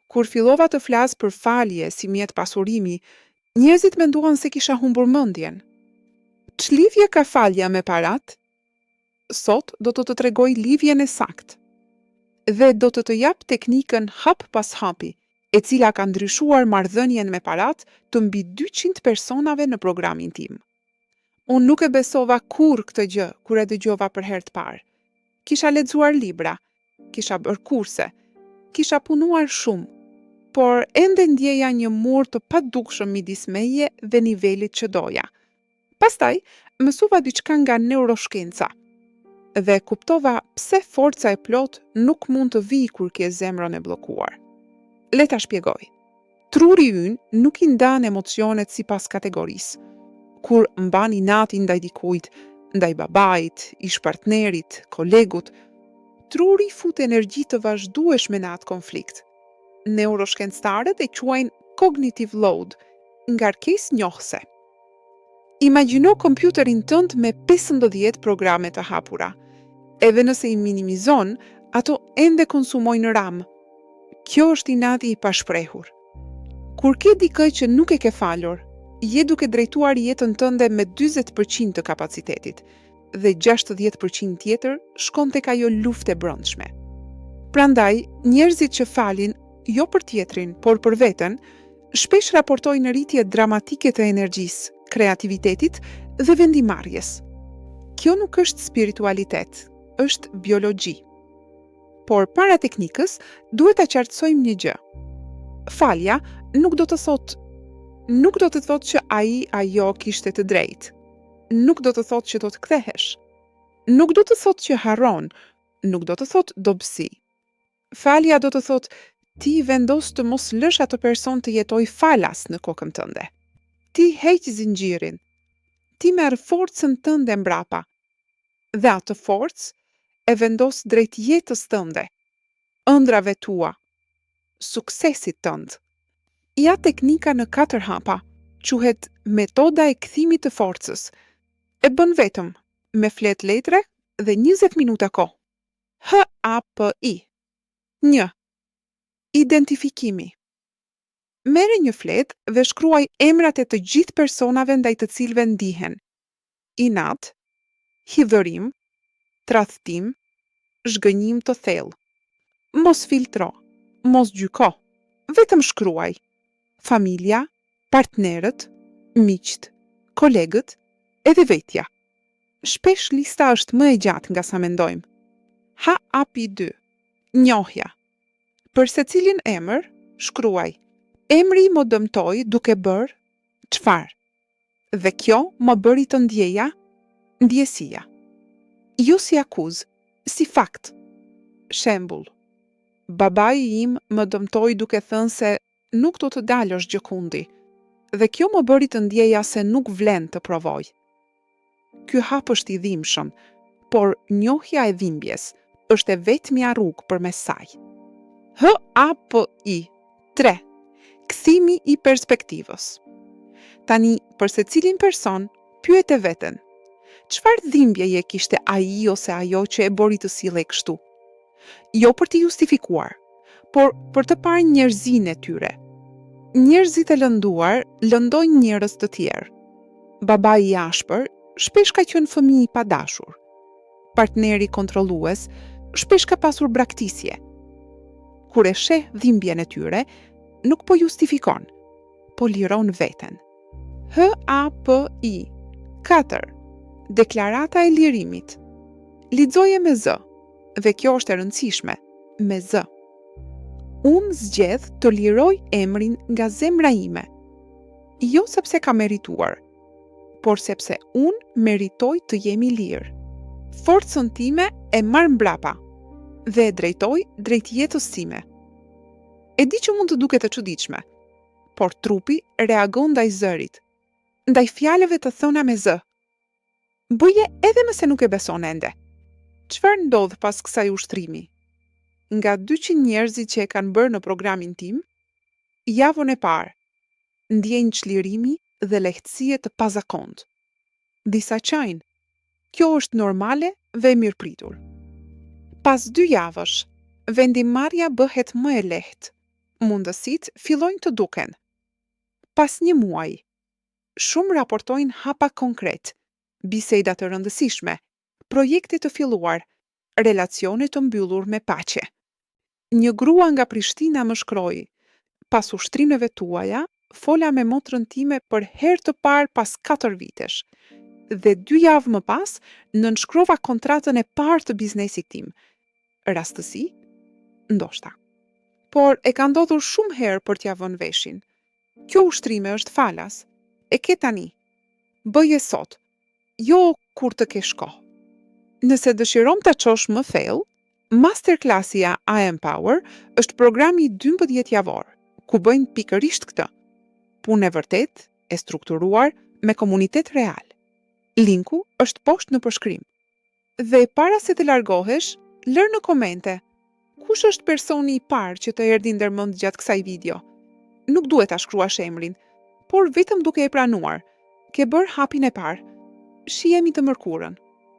Kur fillova të flas për falje si mjet pasurimi, njerëzit menduan se kisha humbur mendjen. Ç'lidhje ka falja me parat? Sot do të tregoj lidhjen e saktë. Dhe do të jap teknikën hap pas hapi, e cila ka ndryshuar marrëdhënien me parat të mbi 200 personave në programin tim. Unë nuk e besova kur këtë gjë, kur e dëgjova për herë të parë. Kisha lexuar libra, kisha bërë kurse, kisha punuar shumë, por ende ndjeja një mur të padukshëm midis meje dhe nivelit që doja. Pastaj, mësova diçka nga neuroshkenca dhe kuptova pse forca e plot nuk mund të vijë kur ke zemrën e bllokuar. Le ta shpjegoj. Truri ynë nuk i ndan emocionet sipas kategorisë. Kur mban inati ndaj dikujt, ndaj babait, ish partnerit, kolegut, truri fut energji të vazhdueshme në atë konflikt. Neuroshkencëtarët e quajnë cognitive load, ngarkesë njohëse. Imagjino kompjuterin tënd me 15 programe të hapura. Edhe nëse i minimizon, ato ende konsumojnë RAM. Kjo është inati i pashprehur. Kur ke dikë që nuk e ke falur, je duke drejtuar jetën tënde me 40% të kapacitetit dhe 60% tjetër shkon tek ajo luftë e brendshme. Prandaj, njerëzit që falin, jo për tjetrin, por për veten, shpesh raportojnë rritje dramatike të energjisë, kreativitetit dhe vendimarrjes. Kjo nuk është spiritualitet, është biologji. Por para teknikës, duhet ta qartësojmë një gjë. Falja nuk do të thotë që ajo kishte të drejtë. Nuk do të thotë që do të kthehesh. Nuk do të thotë që harron, nuk do të thotë dobësi. Falja do të thotë ti vendos të mos lësh atë person të jetoj falas në kokën tënde. Ti heq zinxhirin. Ti merr forcën tënde mbrapa. Dhe atë forcë e vendos drejt jetës tënde, ëndrave tua, suksesit tënd. Ja teknika në 4 hapa, quhet metoda e kthimit të forcës. E bën vetëm me flet letre dhe 20 minuta kohë. HAPI. 1. Identifikimi. Merë një flet dhe shkruaj emrat e të gjithë personave ndaj të cilëve ndihen. Inat, hidhërim, tradhtim, zhgënjim të thellë. Mos filtro, mos gjyko, vetëm shkruaj. Familja, partnerët, miqt, kolegët, edhe vetja. Shpesh lista është më e gjatë nga sa mendojmë. HAPI 2. Njohja. Për secilin emër, shkruaj. Emri më dëmtoi duke bërë çfarë? Dhe kjo më bëri të ndjeja ndjesia. Jo si akuzë, si fakt. Shembull. Babai im më dëmtoi duke thënë se nuk do të dalësh gjëkundi. Dhe kjo më bëri të ndjeja se nuk vlen të provoj. Ky hap është i dhimbshëm, por njohja e dhimbjes është e vetmja rrugë përmes saj. HAPI 3. Kthimi i perspektivës. Tani, për secilin person, pyet e veten. Çfarë dhimbjeje kishte ai ose ajo që e bori të sillej kështu? Jo për të justifikuar, por për të parë njerëzinë e tyre. Njerëzit e lënduar lëndojnë njerëz të tjerë. Babai i ashpër shpesh ka qenë fëmijë i padashur. Partneri kontrollues shpesh ka pasur braktisje. Kur e sheh dhimbjen e tyre, nuk po justifikon, po liron veten. HAPI 4. Deklarata e lirimit. Lexoje me Z, dhe kjo është e rëndësishme, me Z. Unë zgjedh të liroj emrin nga zemra ime. Jo sepse ka merituar, por sepse unë meritoj të jemi lirë. Forcën time e marr mbrapa dhe e drejtoj drejt jetës time. E di që mund të duket e çuditshme, por trupi reagon ndaj zërit, ndaj fjalëve të thëna me Z. Bëje edhe nëse nuk e beson ende. Çfarë ndodh pas kësaj ushtrimi? Nga 200 njerëzit që e kanë bërë në programin tim, javën e parë, ndjejnë çlirimi dhe lehtësie të pazakontë. Disa qajnë, kjo është normale dhe e mirëpritur. Pas 2 javësh, vendimarrja bëhet më e lehtë, Mundësitë fillojnë të duken. Pas një muaji, shumë raportojnë hapa konkret, biseda të rëndësishme, projekte të filluar, relacione të mbyllur me paqe. Një grua nga Prishtina më shkroi: pas ushtrimeve tuaja, fola me motrën time për herë të parë pas 4 vitesh. Dhe 2 javë më pas, nënshkrova kontratën e parë të biznesit tim. Rastësi? Ndoshta. Por e ka ndodhur shumë herë për t'ja vënë veshin. Kjo ushtrime është falas. E ke tani. Bëje sot. Jo kur të kesh kohë. Nëse dëshiron ta çosh më thellë, Masterclassia I Empower është programi 12 javor, ku bëjnë pikërisht këtë. Punë e vërtet, e strukturuar, me komunitet real. Linku është poshtë në përshkrim. Dhe para se të largohesh, lër në komente: kush është personi i parë që të erdhi ndërmend gjatë kësaj video? Nuk duhet ta shkruash emrin, por vetëm duke e pranuar. Ke bërë hapin e parë. Shihemi të mërkurën.